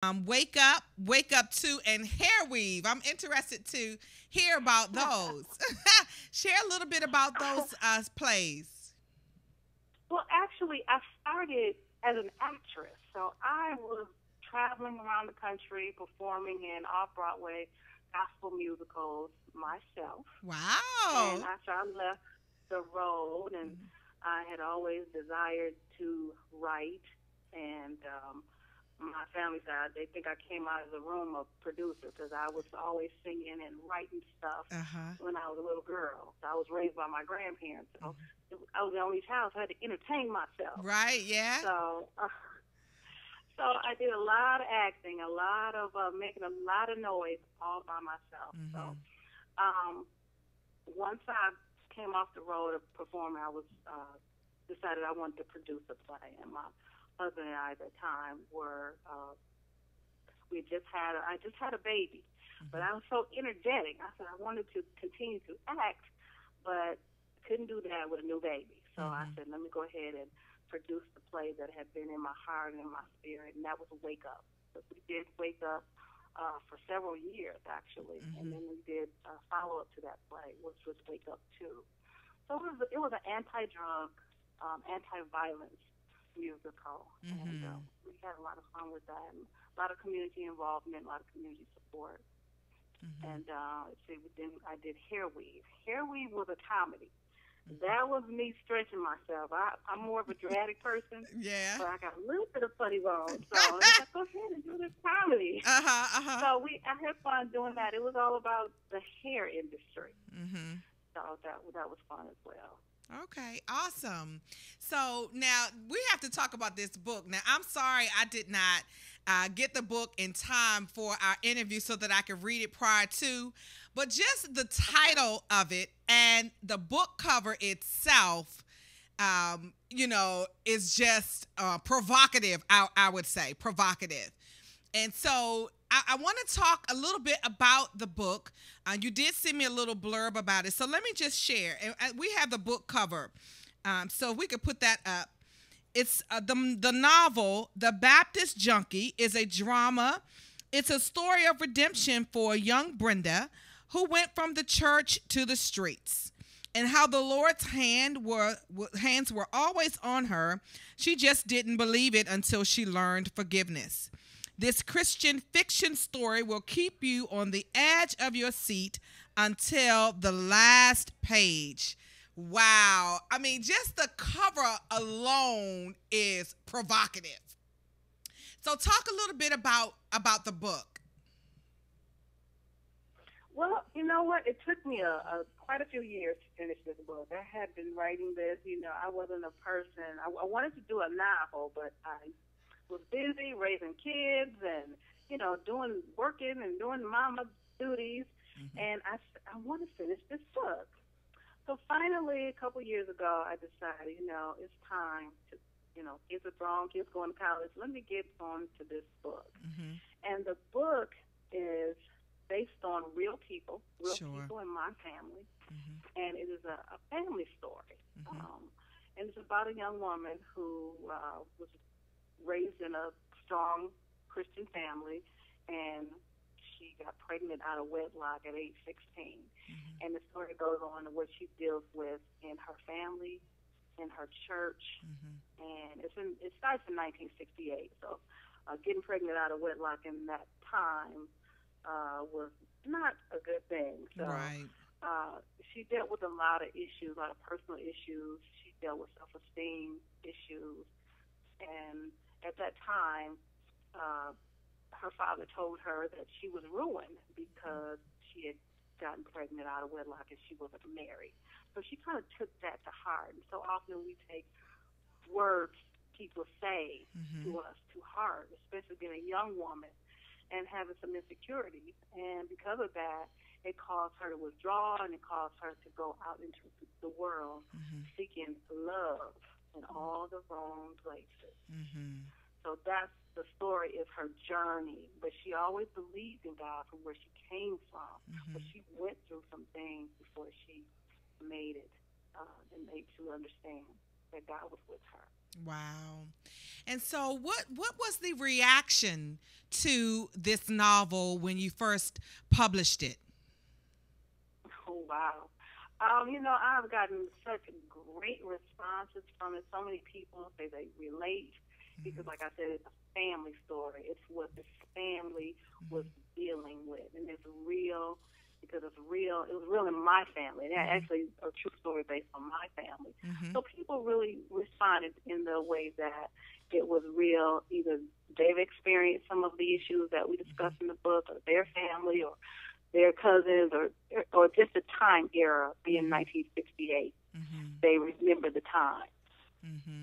Wake Up 2, and Hair Weave. I'm interested to hear about those. Share a little bit about those plays. Well, actually, I started as an actress. So I was traveling around the country performing in off Broadway gospel musicals myself. And Wow. after I left the road, and I had always desired to write, and my family side, they think I came out of the room of producer because I was always singing and writing stuff Uh huh. when I was a little girl. So I was raised by my grandparents, so I was the only child, so I had to entertain myself. Right. Yeah. So, so I did a lot of acting, a lot of making a lot of noise all by myself. So, Mhm. um, once I came off the road of performing, I was decided I wanted to produce a play, and my husband and I at the time were I just had a baby, but I was so energetic. I said I wanted to continue to act, but couldn't do that with a new baby. So I Mhm. said, let me go ahead and produce the play that had been in my heart and in my spirit, and that was Wake Up. So we did Wake Up for several years, actually, and Mhm. then we did a follow up to that play, which was Wake Up 2. So it was an anti-drug, anti-violence musical, and Mhm. we had a lot of fun with that, and a lot of community involvement, a lot of community support. Mhm. And let's see, I did Hair Weave. Hair Weave was a comedy. That was me stretching myself. I'm more of a dramatic person, Yeah. but I got a little bit of funny bone. So it's like, go ahead and do this comedy. Uh huh. Uh huh. So I had fun doing that. It was all about the hair industry. Mhm. So that was fun as well. Okay, awesome. So now we have to talk about this book. Now, I'm sorry I did not get the book in time for our interview so that I could read it prior to, but just the Okay. title of it and the book cover itself, is just provocative. I would say provocative. And so I want to talk a little bit about the book. You did send me a little blurb about it. So let me just share. And we have the book cover. So if we could put that up. It's the novel, The Baptist Junkie, is a drama. It's a story of redemption for young Brenda, who went from the church to the streets, and how the Lord's hands were always on her. She just didn't believe it until she learned forgiveness. This Christian fiction story will keep you on the edge of your seat until the last page. Wow. I mean, just the cover alone is provocative. So talk a little bit about the book. Well, you know what? It took me a quite a few years to finish this book. I had been writing this. I wasn't a person. I wanted to do a novel, but I was busy raising kids and doing working and doing mama duties, Mm-hmm. and I want to finish this book. So finally, a couple years ago, I decided, it's time to, kids are grown, kids going to college. Let me get on to this book. Mm-hmm. And the book is based on real Sure. people in my family, Mm-hmm. and it is a family story. Mm-hmm. And it's about a young woman who was raised in a strong Christian family, and she got pregnant out of wedlock at age 16. Mm-hmm. And the story goes on to what she deals with in her family, in her church, Mm-hmm. and it starts in 1968. So getting pregnant out of wedlock in that time was not a good thing. So Right. she dealt with a lot of issues, a lot of personal issues. She dealt with self-esteem issues, and at that time, uh, her father told her that she was ruined because she had gotten pregnant out of wedlock and she wasn't married. So she kind of took that to heart. And so often we take words people say Mm-hmm. to us to heart, especially being a young woman and having some insecurities. And because of that, it caused her to withdraw and it caused her to go out into the world Mm-hmm. seeking love in all the wrong places. Mm-hmm. So that's the story is her journey. But she always believed in God from where she came from. But Mm-hmm. she went through some things before she made it and made to understand that God was with her. Wow. And so what was the reaction to this novel when you first published it? Oh, wow. I've gotten such great responses from it. So many people say they relate because, like I said, it's a family story. It's what this family was dealing with, and it's real because it's real. It was real in my family. And actually, a true story based on my family. Mm-hmm. So people really responded in the way that it was real. Either they've experienced some of the issues that we discuss in the book, or their family, or their cousins, or just the time era, being 1968. They remember the time.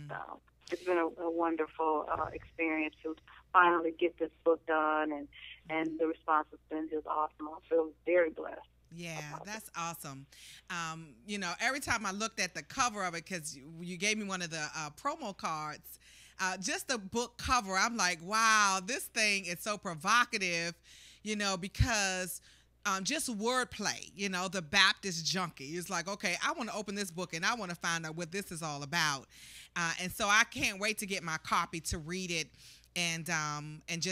So it's been a wonderful experience to finally get this book done, and the response has been just awesome. I feel very blessed. Yeah, that's awesome. Every time I looked at the cover of it, because you gave me one of the promo cards, just the book cover, I'm like, wow, this thing is so provocative, because just wordplay, the Baptist junkie. It's like, okay, I want to open this book and I want to find out what this is all about. And so I can't wait to get my copy to read it and just